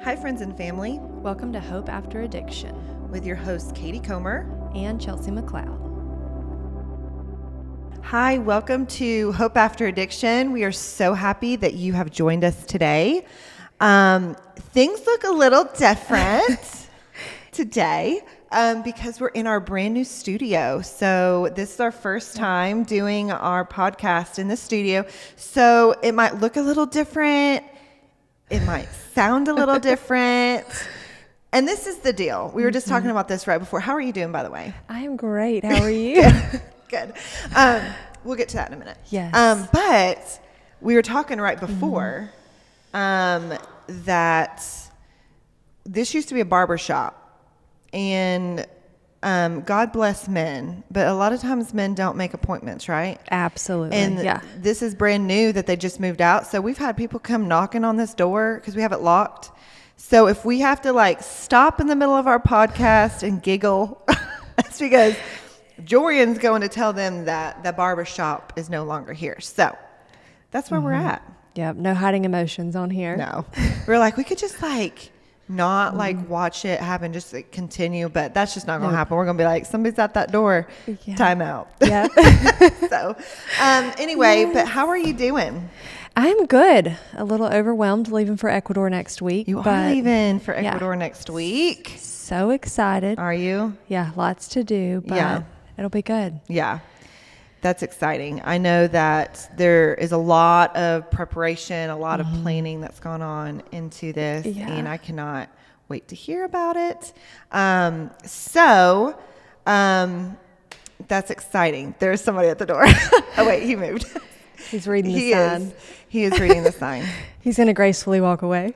Hi, friends and family, Welcome to Hope After Addiction with your hosts, Katie Comer. and Chelsea McLeod. Hi, welcome to Hope After Addiction. We are so happy that you have joined us today. Things look a little different today because we're in our brand new studio. So this is our first time doing our podcast in the studio. So it might look a little different. It might sound a little different. And this is the deal. We were just talking about this right before. How are you doing, by the way? I am great. How are you? Good. We'll get to that in a minute. Yes. But we were talking right before that this used to be a barber shop. And God bless men, but a lot of times men don't make appointments, right? Absolutely. And yeah. this is brand new that they just moved out. So we've had people come knocking on this door because we have it locked. So if we have to like stop in the middle of our podcast and giggle, that's because Jorian's going to tell them that the barber shop is no longer here. So that's where we're at. Yep. No hiding emotions on here. No, we're like, we could just like not like watch it happen, just like continue, but that's just not going to happen. We're going to be like, somebody's at that door, time out. Yeah. So anyway, but how are you doing? I'm good. A little overwhelmed leaving for Ecuador next week. You are leaving for Ecuador next week. So excited. Are you? Yeah. Lots to do, but it'll be good. Yeah. That's exciting. I know that there is a lot of preparation, a lot of planning that's gone on into this, and I cannot wait to hear about it. So that's exciting. There's somebody at the door. Oh, wait, he moved. He's reading the sign. He is reading the sign. He's going to gracefully walk away.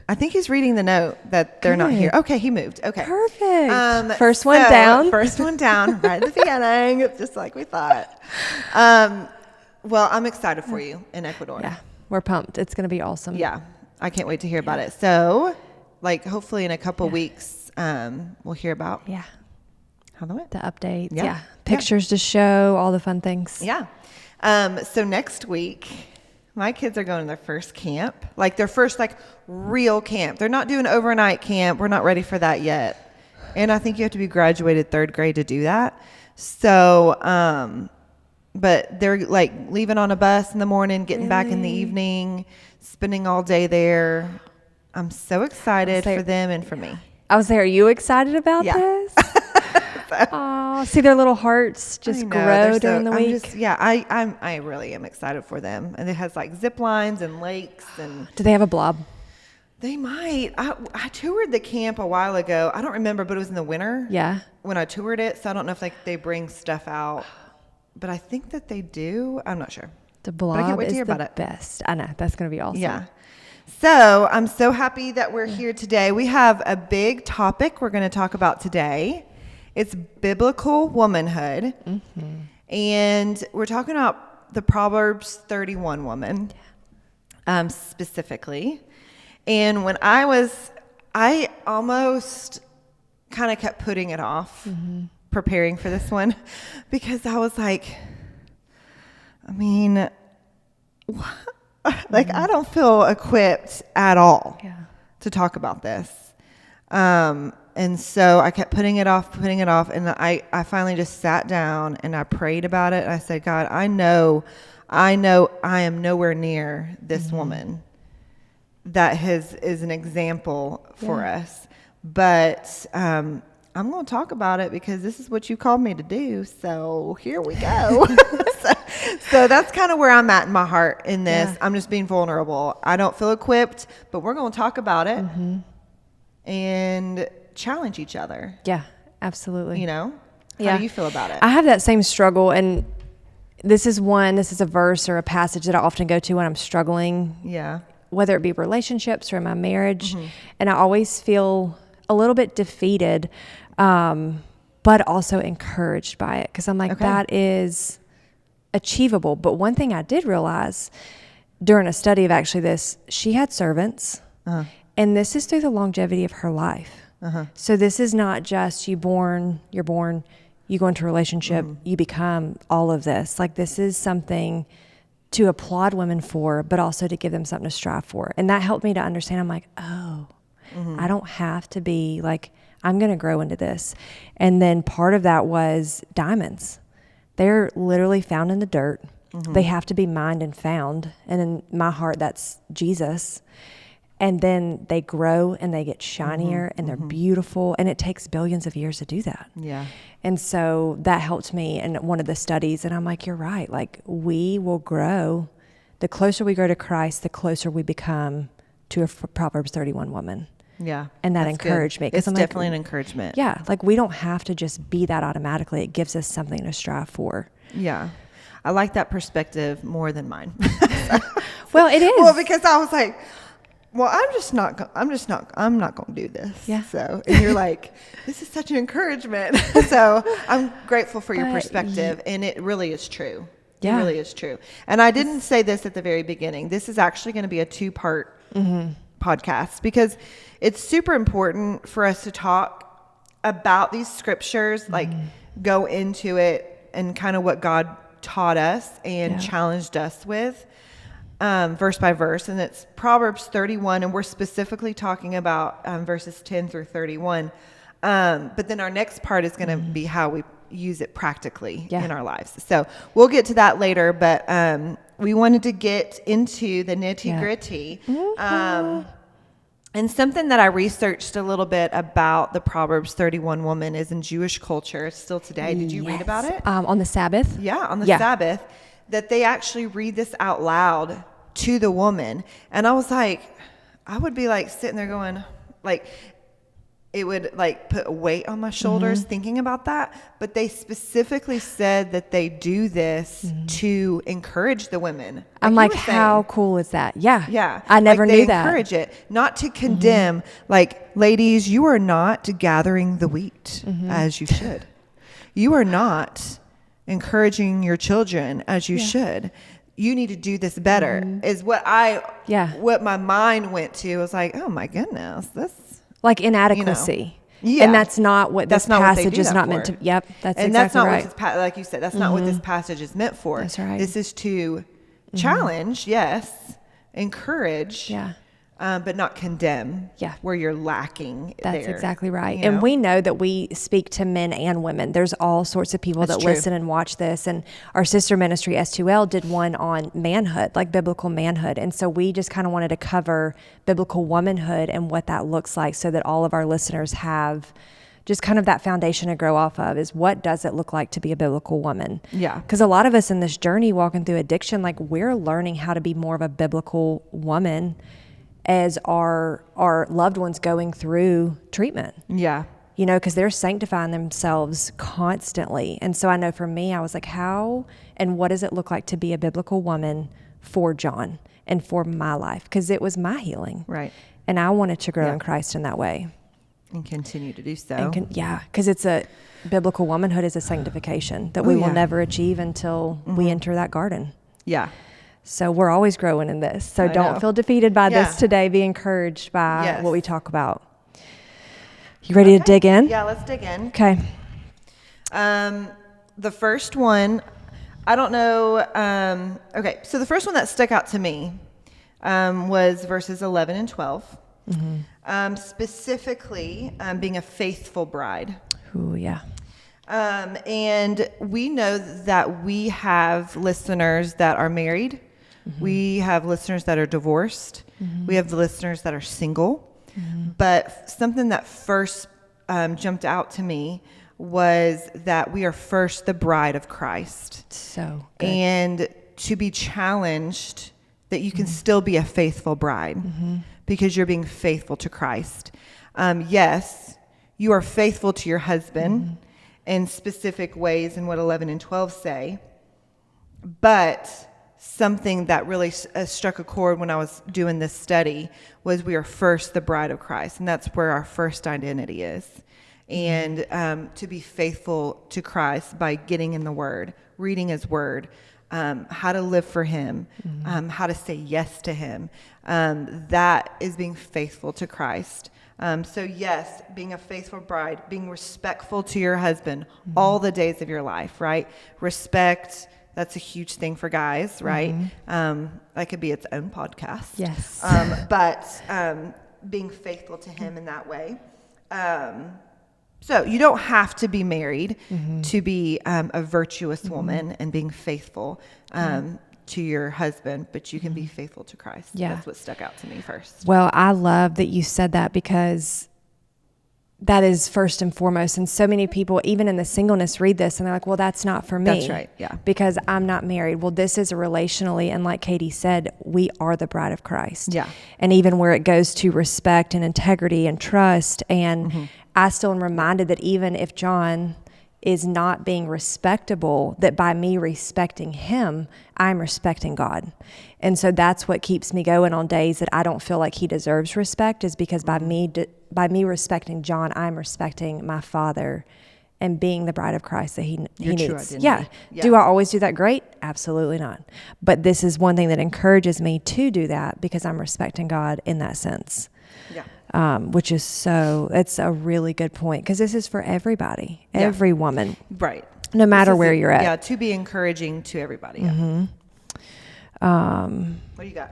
I think he's reading the note that they're not here. Okay, he moved. Okay. Perfect. First one down. First one down right at the beginning, just like we thought. Well, I'm excited for you in Ecuador. Yeah, we're pumped. It's going to be awesome. Yeah, I can't wait to hear about it. So, like, hopefully in a couple weeks, we'll hear about how that went. The updates. Yeah. Yeah. Pictures to show, all the fun things. Yeah. So next week, my kids are going to their first camp, like their first like real camp. They're not doing overnight camp. We're not ready for that yet. And I think you have to be graduated third grade to do that. So, but they're like leaving on a bus in the morning, getting back in the evening, spending all day there. I'm so excited for them and for me. I was there. Are you excited about this? Oh, see their little hearts just grow during the week. I really am excited for them. And it has like zip lines and lakes and. Do they have a blob? They might. I toured the camp a while ago. I don't remember, but it was in the winter. Yeah. When I toured it, so I don't know if like they bring stuff out, but I think that they do. I'm not sure. The blob I can't wait to hear is the about it. best. I know that's going to be awesome. Yeah. So I'm so happy that we're here today. We have a big topic we're going to talk about today. It's biblical womanhood. And we're talking about the Proverbs 31 woman, specifically. And when I almost kind of kept putting it off, preparing for this one, because I was like, I mean, like I don't feel equipped at all to talk about this. And so I kept putting it off. And I finally just sat down and I prayed about it. And I said, God, I know I am nowhere near this woman that is an example for us. But I'm going to talk about it because this is what you called me to do. So here we go. So that's kind of where I'm at in my heart in this. I'm just being vulnerable. I don't feel equipped, but we're going to talk about it and challenge each other. Yeah, absolutely. You know? How do you feel about it? I have that same struggle, and this is a verse or a passage that I often go to when I'm struggling. Yeah. Whether it be relationships or in my marriage. And I always feel a little bit defeated, but also encouraged by it. Because I'm like, that is achievable. But one thing I did realize during a study of actually this, she had servants. And this is through the longevity of her life. So this is not just you're born, you go into a relationship, you become all of this. Like this is something to applaud women for, but also to give them something to strive for. And that helped me to understand. I'm like, oh, I don't have to be like, I'm going to grow into this. And then part of that was diamonds. They're literally found in the dirt. They have to be mined and found. And in my heart, that's Jesus. And then they grow and they get shinier and they're beautiful. And it takes billions of years to do that. Yeah. And so that helped me in one of the studies. And I'm like, you're right. Like, we will grow. The closer we grow to Christ, the closer we become to a Proverbs 31 woman. Yeah. And that encouraged me. It's definitely an encouragement. Yeah. Like, we don't have to just be that automatically. It gives us something to strive for. Yeah. I like that perspective more than mine. Well, it is. Well, because I was like, well, I'm not going to do this. Yeah. So, and you're like, this is such an encouragement. So I'm grateful for your perspective. And it really is true. Yeah. It really is true. And I didn't say this at the very beginning. This is actually going to be a 2-part podcast, because it's super important for us to talk about these scriptures, like go into it and kind of what God taught us and challenged us with, verse by verse. And it's Proverbs 31, and we're specifically talking about verses 10 through 31. But then our next part is going to be how we use it practically in our lives. So we'll get to that later, but we wanted to get into the nitty-gritty. And something that I researched a little bit about the Proverbs 31 woman is in Jewish culture still today. Did you read about it? On the Sabbath? Yeah, on the Sabbath, that they actually read this out loud to the woman. And I was like, I would be like sitting there going, like, it would like put a weight on my shoulders thinking about that. But they specifically said that they do this to encourage the women. I'm like, how cool is that? Yeah. Yeah. I never knew that. They encourage it, not to condemn. Like, ladies, you are not gathering the wheat as you should. You are not encouraging your children as you should. You need to do this better, is what what my mind went to. I was like, oh my goodness, this. Like inadequacy. Yeah. And that's not what this passage is not meant to. Yep. That's and exactly that's not right. what this like you said, that's not what this passage is meant for. That's right. This is to challenge, yes, encourage, but not condemn where you're lacking. That's there, exactly right. You know? And we know that we speak to men and women. There's all sorts of people that listen and watch this. And our sister ministry, S2L, did one on manhood, like biblical manhood. And so we just kind of wanted to cover biblical womanhood and what that looks like, so that all of our listeners have just kind of that foundation to grow off of, is what does it look like to be a biblical woman? Yeah. Because a lot of us in this journey walking through addiction, like, we're learning how to be more of a biblical woman as our loved ones going through treatment. Yeah. You know, because they're sanctifying themselves constantly. And so I know for me, I was like, how and what does it look like to be a biblical woman for John and for my life? Because it was my healing. Right. And I wanted to grow in Christ in that way. And continue to do so. Because it's a biblical womanhood is a sanctification that we will never achieve until we enter that garden. Yeah. So we're always growing in this. So don't feel defeated by this today. Be encouraged by what we talk about. You ready to dig in? Yeah, let's dig in. Okay. The first one, I don't know. Okay, so the first one that stuck out to me was verses 11 and 12. Specifically, being a faithful bride. Ooh, yeah. And we know that we have listeners that are married. We have listeners that are divorced. We have the listeners that are single. But something that first jumped out to me was that we are first the bride of Christ. So good. And to be challenged that you can still be a faithful bride because you're being faithful to Christ. Yes, you are faithful to your husband in specific ways in what 11 and 12 say. But something that really struck a chord when I was doing this study was we are first the bride of Christ. And that's where our first identity is. And to be faithful to Christ by getting in the Word, reading His Word, how to live for Him, how to say yes to Him. That is being faithful to Christ. So yes, being a faithful bride, being respectful to your husband all the days of your life, right? Respect, that's a huge thing for guys, right? That could be its own podcast. Yes. But being faithful to him in that way. So you don't have to be married to be a virtuous woman and being faithful to your husband, but you can be faithful to Christ. Yeah. That's what stuck out to me first. Well, I love that you said that, because that is first and foremost. And so many people, even in the singleness, read this and they're like, well, that's not for me. That's right. Yeah. Because I'm not married. Well, this is relationally. And like Katie said, we are the bride of Christ. Yeah. And even where it goes to respect and integrity and trust. And I still am reminded that even if John is not being respectable, that by me respecting him, I'm respecting God. And so that's what keeps me going on days that I don't feel like he deserves respect, is because by me respecting John, I'm respecting my Father and being the bride of Christ that he needs. Yeah. Do I always do that great? Absolutely not. But this is one thing that encourages me to do that, because I'm respecting God in that sense. Yeah. Which is it's a really good point, because this is for everybody, every woman. Right. No matter where you're at. Yeah, to be encouraging to everybody. Yeah. What do you got?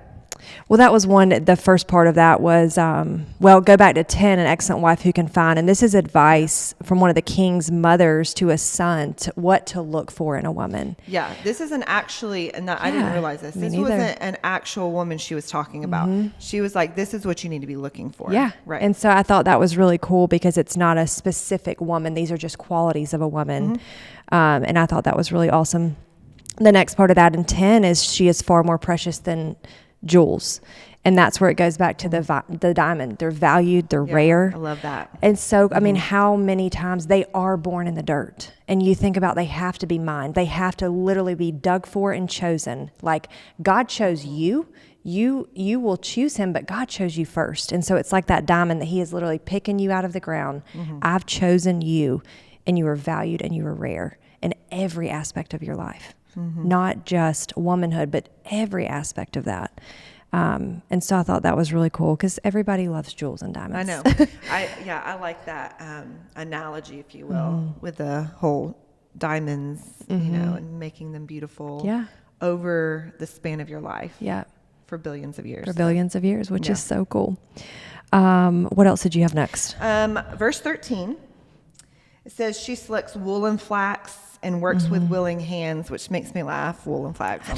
Well, that was one. The first part of that was, go back to 10, an excellent wife who can find. And this is advice from one of the king's mothers to a son, what to look for in a woman. Yeah, this is I didn't realize this. This wasn't an actual woman she was talking about. She was like, this is what you need to be looking for. Yeah. Right. And so I thought that was really cool, because it's not a specific woman. These are just qualities of a woman. And I thought that was really awesome. The next part of that in 10 is she is far more precious than jewels. And that's where it goes back to the diamond. They're valued, they're rare. I love that. And so, I mean, how many times they are born in the dirt, and you think about, they have to be mined. They have to literally be dug for and chosen. Like, God chose you. You will choose him, but God chose you first. And so it's like that diamond that he is literally picking you out of the ground. I've chosen you, and you are valued and you are rare in every aspect of your life. Not just womanhood, but every aspect of that. And so I thought that was really cool, because everybody loves jewels and diamonds. I know. I like that analogy, if you will, with the whole diamonds, and making them beautiful over the span of your life. Yeah. For billions of years. Which is so cool. What else did you have next? Verse 13, it says, she selects wool and flax and works with willing hands, which makes me laugh, wool and flax.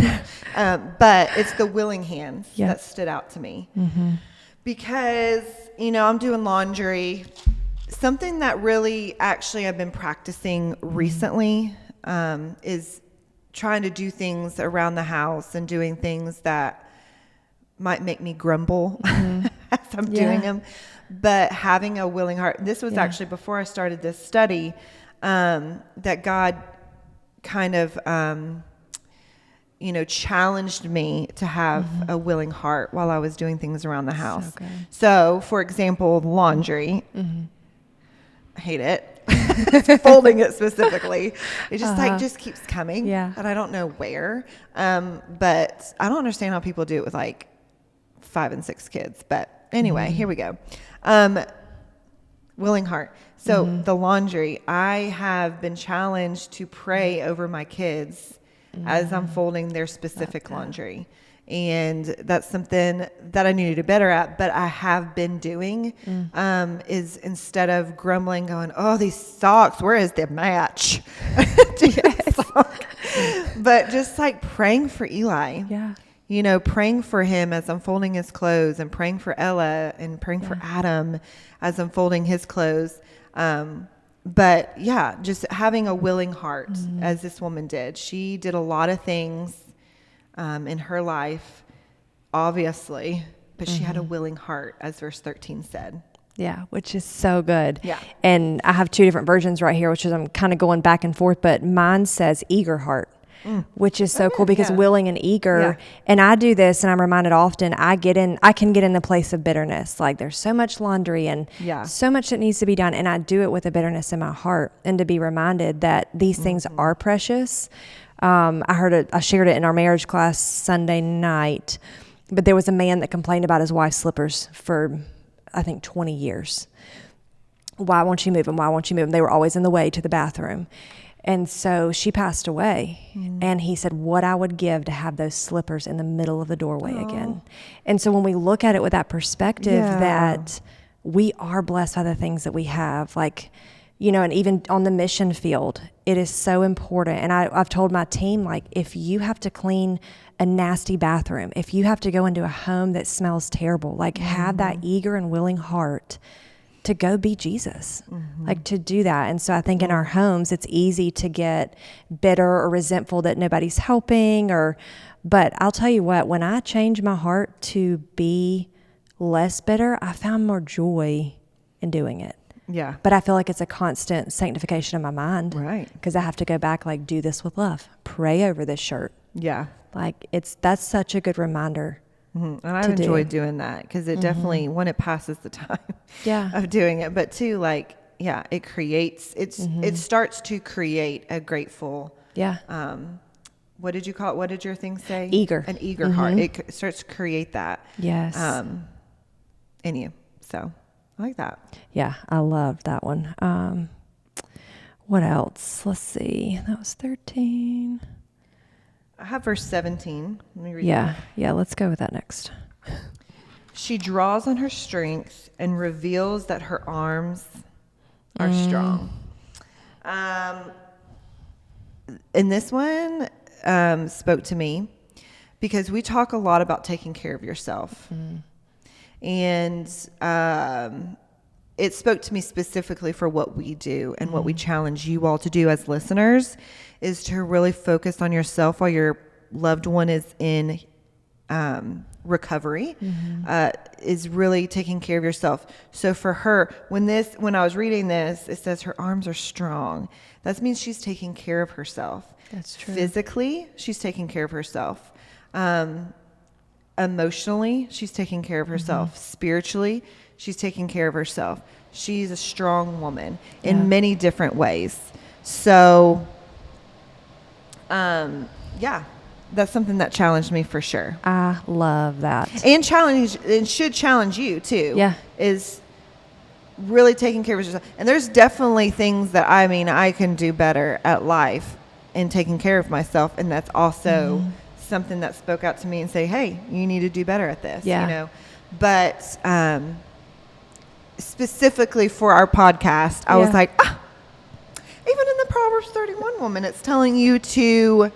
But it's the willing hands that stood out to me. Because, I'm doing laundry. Something that really actually I've been practicing recently is trying to do things around the house and doing things that might make me grumble as I'm doing them. But having a willing heart. This was actually before I started this study, that God kind of, challenged me to have a willing heart while I was doing things around the house. So for example, laundry. I hate it. Folding it specifically. It just just keeps coming. Yeah. And I don't know where. But I don't understand how people do it with like 5 and 6 kids. But anyway, here we go. Willing heart. So the laundry, I have been challenged to pray over my kids as I'm folding their specific laundry. And that's something that I need to do better at, but I have been doing, is instead of grumbling, going, oh, these socks, where is the match? But just like praying for Eli. Yeah. Praying for him as I'm folding his clothes, and praying for Ella, and praying for Adam as I'm folding his clothes. But just having a willing heart, as this woman did. She did a lot of things in her life, obviously, but she had a willing heart, as verse 13 said. Yeah, which is so good. Yeah. And I have 2 different versions right here, which is I'm kind of going back and forth, but mine says eager heart. Which is so cool, because willing and eager. And I do this, and I'm reminded often, I can get in the place of bitterness. Like, there's so much laundry and so much that needs to be done. And I do it with a bitterness in my heart, and to be reminded that these things are precious. I shared it in our marriage class Sunday night, but there was a man that complained about his wife's slippers for, I think, 20 years. Why won't you move them? Why won't you move them? They were always in the way to the bathroom. And so she passed away. And he said, what I would give to have those slippers in the middle of the doorway again. And so when we look at it with that perspective that we are blessed by the things that we have, like, you know, and even on the mission field, it is so important. And I've told my team, like, if you have to clean a nasty bathroom, if you have to go into a home that smells terrible, like have that eager and willing heart to go be Jesus, like to do that. And so I think in our homes, it's easy to get bitter or resentful that nobody's helping but I'll tell you what, when I changed my heart to be less bitter, I found more joy in doing it. Yeah. But I feel like it's a constant sanctification of my mind. Right. Because I have to go back, like, do this with love. Pray over this shirt. Yeah. Like, that's such a good reminder. And I've enjoyed doing that because it definitely, one, it passes the time of doing it. But two, like, it creates, it starts to create a grateful, what did you call it? What did your thing say? Eager. An eager heart. It starts to create that. Yes. In you. So I like that. Yeah, I love that one. What else? Let's see. That was 13. I have verse 17. Let me read that. Yeah, let's go with that next. She draws on her strength and reveals that her arms are strong. And this one spoke to me because we talk a lot about taking care of yourself. And it spoke to me specifically for what we do and what we challenge you all to do as listeners is to really focus on yourself while your loved one is in recovery, is really taking care of yourself. So for her, when I was reading this, it says her arms are strong. That means she's taking care of herself. That's true. Physically, she's taking care of herself. Emotionally, she's taking care of herself. Spiritually, she's taking care of herself. She's a strong woman in many different ways. So, that's something that challenged me for sure. I love that. And should challenge you too. Yeah. Is really taking care of yourself. And there's definitely things that I can do better at life in taking care of myself. And that's also something that spoke out to me and say, hey, you need to do better at this. Yeah. You know, but specifically for our podcast, I was like, even in the Proverbs 31 woman, it's telling you to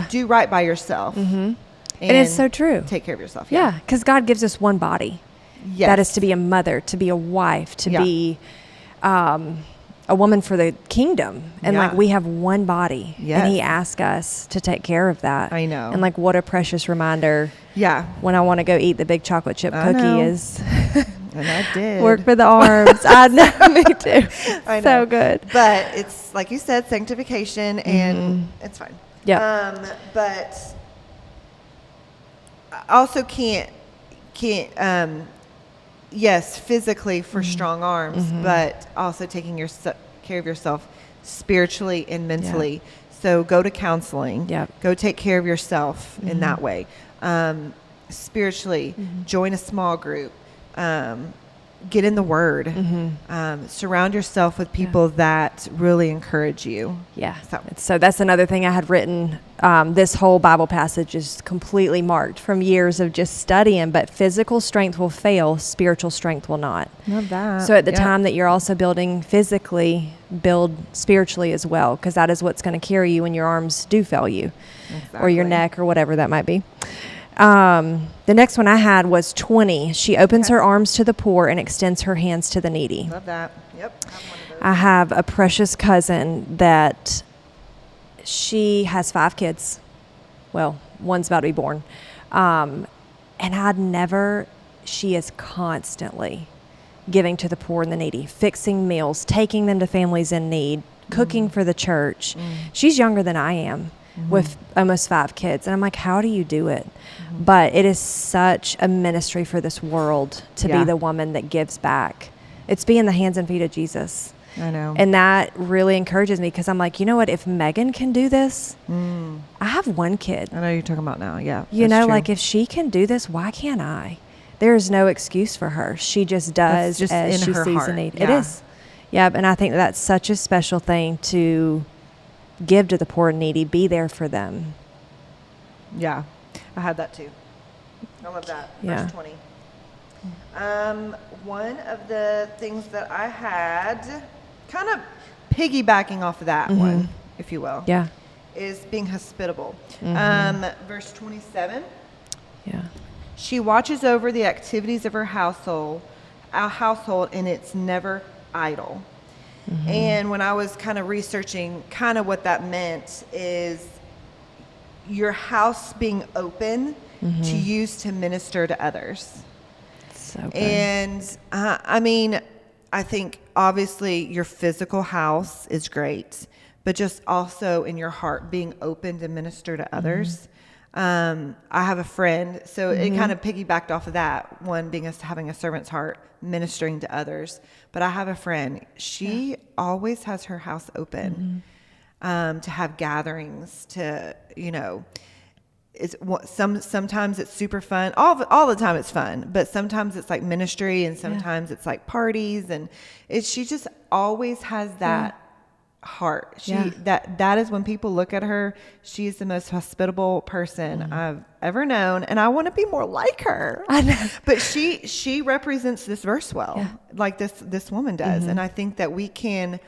do right by yourself. And it's so true. Take care of yourself. Yeah, because God gives us one body. Yes. That is to be a mother, to be a wife, to be a woman for the kingdom. And like we have one body. Yes. And he asked us to take care of that. I know. And like what a precious reminder. Yeah. When I want to go eat the big chocolate chip cookie is and I did. Work for the arms. I know, me too. I know. So good. But it's like you said, sanctification and it's fine. Yeah. But I also can't yes, physically for strong arms, but also taking care of yourself spiritually and mentally. Yeah. So go to counseling. Yep. Go take care of yourself in that way. Spiritually, join a small group. Get in the Word. Surround yourself with people that really encourage you. Yeah. So that's another thing I had written. This whole Bible passage is completely marked from years of just studying, but physical strength will fail, spiritual strength will not. Love that. So at the time that you're also building physically, build spiritually as well, because that is what's going to carry you when your arms do fail you, or your neck or whatever that might be. The next one I had was 20. She opens her arms to the poor and extends her hands to the needy. Love that. Yep. I have a precious cousin that she has 5 kids. Well, one's about to be born. And she is constantly giving to the poor and the needy, fixing meals, taking them to families in need, cooking for the church. She's younger than I am. With almost 5 kids. And I'm like, how do you do it? But it is such a ministry for this world to be the woman that gives back. It's being the hands and feet of Jesus. I know. And that really encourages me because I'm like, you know what? If Megan can do this, I have 1 kid. I know you're talking about now. Yeah. You know, true. Like if she can do this, why can't I? There is no excuse for her. She just does as she sees a need. Yeah. It is. Yeah. And I think that's such a special thing to give to the poor and needy, be there for them. Yeah, I had that too. I love that. Yeah. Verse 20. One of the things that I had, kind of piggybacking off of that one, if you will, Yeah. is being hospitable. Verse 27. Yeah. She watches over the activities of her household, and it's never idle. And when I was kind of researching kind of what that meant is your house being open to use to minister to others. So good. And I mean, I think obviously your physical house is great, but just also in your heart being open to minister to others. I have a friend, so it kind of piggybacked off of that one being having a servant's heart, ministering to others. But I have a friend, she always has her house open to have gatherings, to, you know, sometimes it's super fun. All the time it's fun, but sometimes it's like ministry, and sometimes it's like parties, and she just always has that heart. That is when people look at her, she's the most hospitable person I've ever known, and I want to be more like her. I know. But she represents this verse well, like this woman does, and I think that we can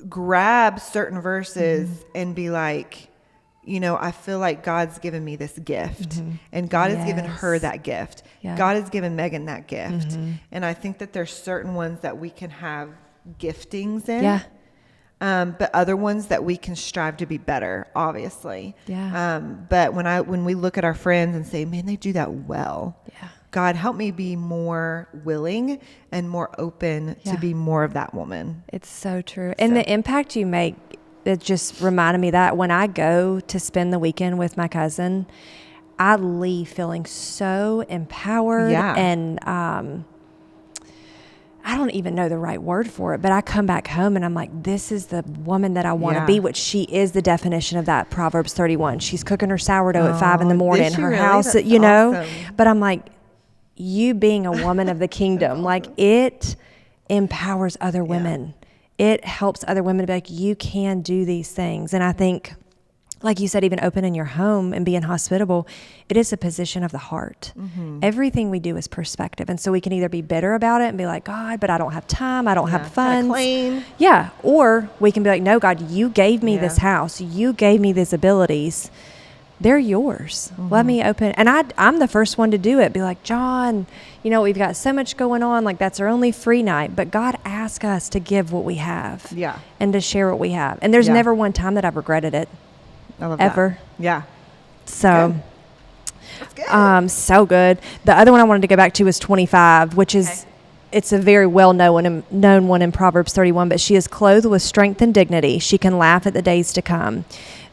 grab certain verses and be like, you know, I feel like God's given me this gift, and God has given her that gift. Yeah. God has given Megan that gift. And I think that there's certain ones that we can have giftings in. Yeah. But other ones that we can strive to be better, obviously. Yeah. But when we look at our friends and say, man, they do that well. Yeah. God, help me be more willing and more open to be more of that woman. It's so true. And the impact you make, it just reminded me that when I go to spend the weekend with my cousin, I leave feeling so empowered and I don't even know the right word for it, but I come back home and I'm like, this is the woman that I want to be, which she is the definition of that Proverbs 31. She's cooking her sourdough at 5 a.m. Her really? house, That's you know, awesome. but I'm like, you being a woman of the kingdom, like it empowers other women. It helps other women to be like, you can do these things. And I think, like you said, even opening your home and being hospitable, it is a position of the heart. Everything we do is perspective. And so we can either be bitter about it and be like, God, but I don't have time. I don't have funds. Complain. Yeah. Or we can be like, no, God, you gave me this house. You gave me these abilities. They're yours. Let me open. And I'm the first one to do it. Be like, John, you know, we've got so much going on. Like, that's our only free night. But God asked us to give what we have. Yeah. And to share what we have. And there's never one time that I've regretted it. I love ever. that. Yeah. So, That's good. so good. The other one I wanted to go back to is 25, which is, it's a very well-known one in Proverbs 31, but she is clothed with strength and dignity. She can laugh at the days to come.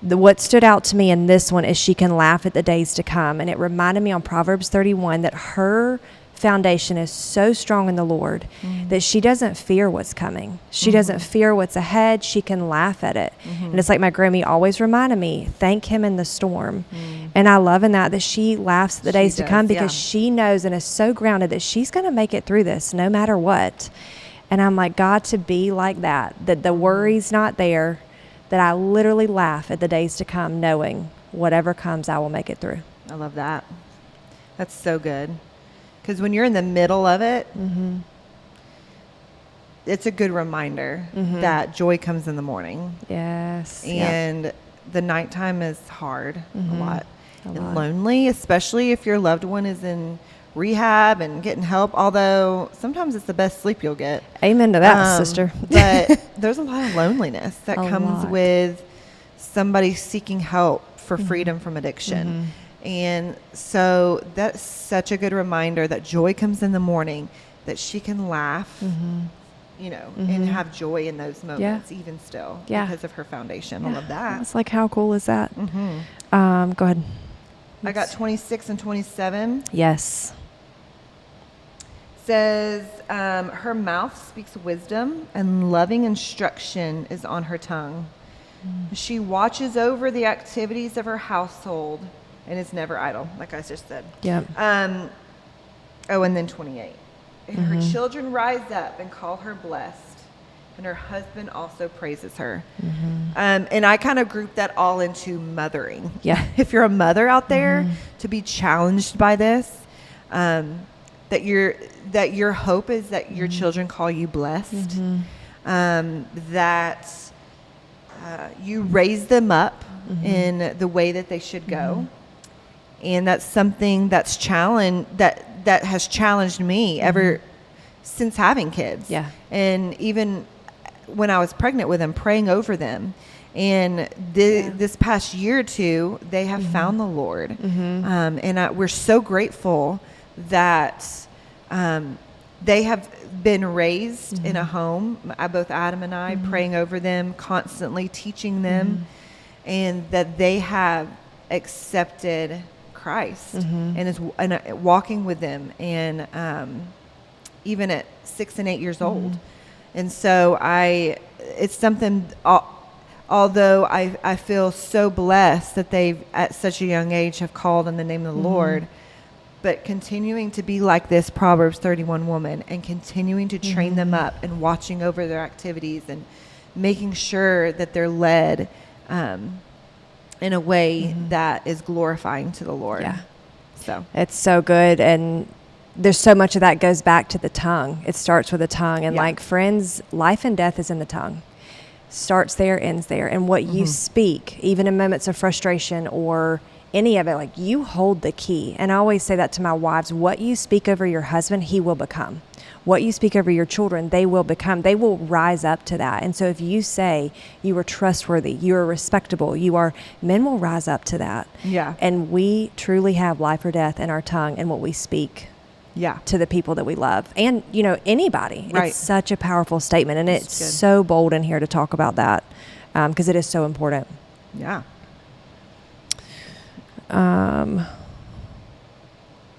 What stood out to me in this one is she can laugh at the days to come. And it reminded me on Proverbs 31 that her foundation is so strong in the Lord that she doesn't fear what's coming. She doesn't fear what's ahead. She can laugh at it. And it's like my Grammy always reminded me, thank him in the storm. And I love in that she laughs at the days to come because she knows and is so grounded that she's going to make it through this no matter what. And I'm like, God, to be like that the worry's not there, that I literally laugh at the days to come knowing whatever comes, I will make it through. I love that. That's so good. Because when you're in the middle of it, it's a good reminder that joy comes in the morning. Yes. And the nighttime is hard a lot. And lonely, especially if your loved one is in rehab and getting help, although sometimes it's the best sleep you'll get. Amen to that, sister. But there's a lot of loneliness that comes with somebody seeking help for freedom from addiction. And so that's such a good reminder that joy comes in the morning, that she can laugh, you know, and have joy in those moments, even still, because of her foundation. I love that. It's like, how cool is that? Go ahead. I got 26 and 27. Yes. Says, her mouth speaks wisdom and loving instruction is on her tongue. She watches over the activities of her household and is never idle, like I just said. Yep. And then 28. Her children rise up and call her blessed, and her husband also praises her. And I kind of group that all into mothering. Yeah. If you're a mother out there, to be challenged by this, that your hope is that your children call you blessed, that you raise them up in the way that they should go. And that's something that's that has challenged me ever since having kids. Yeah. And even when I was pregnant with them, praying over them. And this past year or two, they have found the Lord. And we're so grateful that they have been raised in a home. Both Adam and I, praying over them, constantly teaching them, and that they have accepted Christ and walking with them, and even at 6 and 8 years old. And so it's something, although I feel so blessed that they've at such a young age have called on the name of the Lord, but continuing to be like this Proverbs 31 woman and continuing to train them up and watching over their activities and making sure that they're led in a way that is glorifying to the Lord. Yeah. So it's so good. And there's so much of that goes back to the tongue. It starts with the tongue. And like friends, life and death is in the tongue. Starts there, ends there. And what you speak, even in moments of frustration or any of it, like you hold the key. And I always say that to my wives, what you speak over your husband, he will become. What you speak over your children, they will become. They will rise up to that. And so if you say you are trustworthy, you are respectable, men will rise up to that. Yeah. And we truly have life or death in our tongue and what we speak to the people that we love. And, anybody. Right. It's such a powerful statement. And it's so bold in here to talk about that because it is so important. Yeah.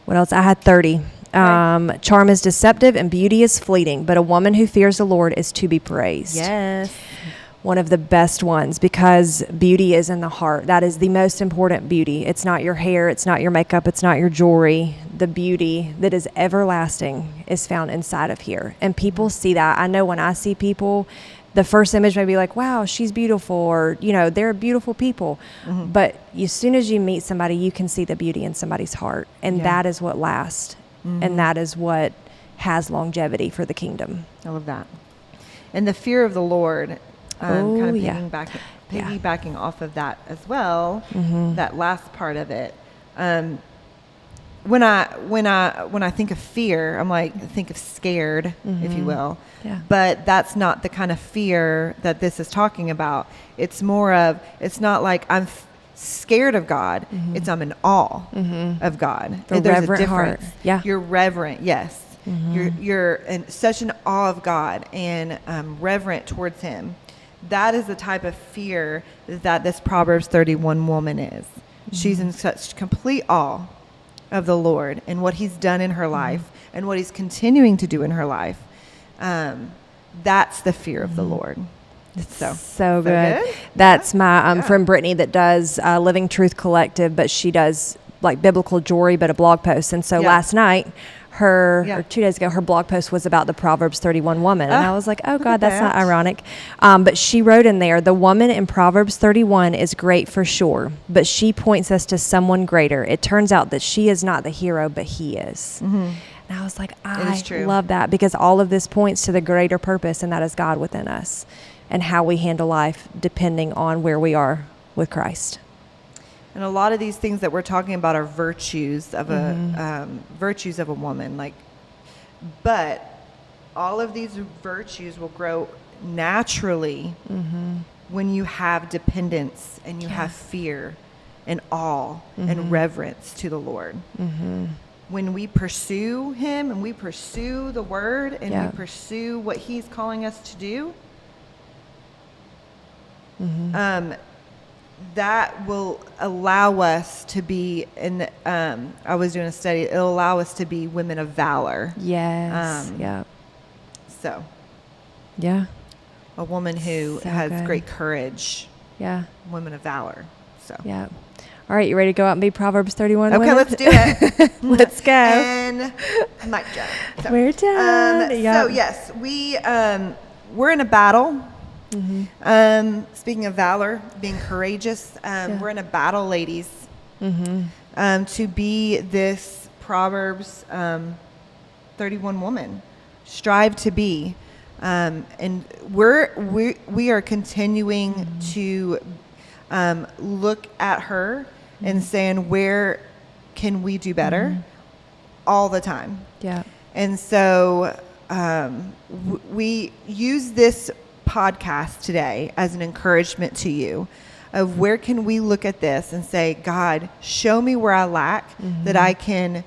What else? I had 30. Charm is deceptive and beauty is fleeting, but a woman who fears the Lord is to be praised. Yes. One of the best ones, because beauty is in the heart. That is the most important beauty. It's not your hair. It's not your makeup. It's not your jewelry. The beauty that is everlasting is found inside of here. And people see that. I know when I see people, the first image may be like, wow, she's beautiful, or, they're beautiful people. But as soon as you meet somebody, you can see the beauty in somebody's heart. And that is what lasts. And that is what has longevity for the kingdom. I love that. And the fear of the Lord, kind of piggybacking off of that as well, that last part of it. When I think of fear, I'm like, think of scared, if you will. Yeah. But that's not the kind of fear that this is talking about. It's more of, it's not like I'm scared of God. It's I'm in awe of God. The There's reverent a difference. heart. Yeah. You're reverent. Yes. You're in such an awe of God and reverent towards Him. That is the type of fear that this Proverbs 31 woman is. She's in such complete awe of the Lord and what He's done in her life and what He's continuing to do in her life. That's the fear of the Lord. So good. That's my friend Brittany that does Living Truth Collective, but she does like biblical jewelry, but a blog post. And so last night, or 2 days ago, her blog post was about the Proverbs 31 woman. And I was like, oh God, that's not ironic. But she wrote in there, the woman in Proverbs 31 is great for sure, but she points us to someone greater. It turns out that she is not the hero, but he is. And I was like, I love that, because all of this points to the greater purpose, and that is God within us and how we handle life depending on where we are with Christ. And a lot of these things that we're talking about are virtues of a woman. But all of these virtues will grow naturally when you have dependence and you have fear and awe and reverence to the Lord. When we pursue Him and we pursue the Word and we pursue what He's calling us to do, that will allow us to be I was doing a study, it'll allow us to be women of valor. Yes. So. Yeah. A woman who has great courage. Yeah. Women of valor. So. Yeah. All right, you ready to go out and be Proverbs 31 Okay, women? let's do it. Let's go. And mic drop. We're done. So yes, we're in a battle. Speaking of valor, being courageous, we're in a battle, ladies, to be this Proverbs 31 woman. Strive to be. And we are continuing to look at her and saying, where can we do better all the time? Yeah. And so we use this podcast today as an encouragement to you of where can we look at this and say, God, show me where I lack, that I can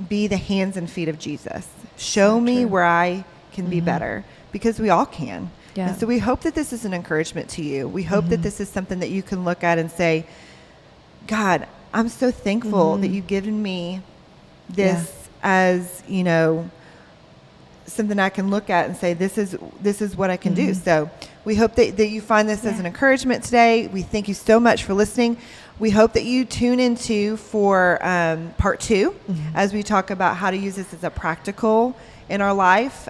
be the hands and feet of Jesus. Show me where I can be better, because we all can. Yeah. And so we hope that this is an encouragement to you. We hope that this is something that you can look at and say, God, I'm so thankful that you've given me this as, you know, something I can look at and say, this is what I can do. So we hope that you find this as an encouragement today. We thank you so much for listening. We hope that you tune into for part 2 as we talk about how to use this as a practical in our life.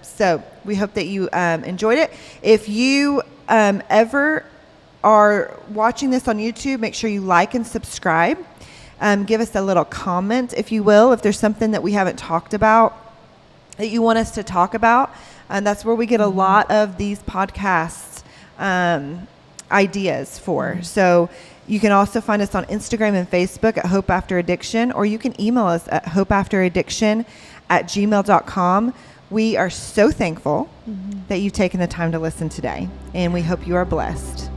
So we hope that you enjoyed it. If you ever are watching this on YouTube, make sure you like and subscribe. Give us a little comment, if you will, if there's something that we haven't talked about that you want us to talk about. And that's where we get a lot of these podcasts ideas for. So you can also find us on Instagram and Facebook at Hope After Addiction, or you can email us at hopeafteraddiction@gmail.com. We are so thankful that you've taken the time to listen today, and we hope you are blessed.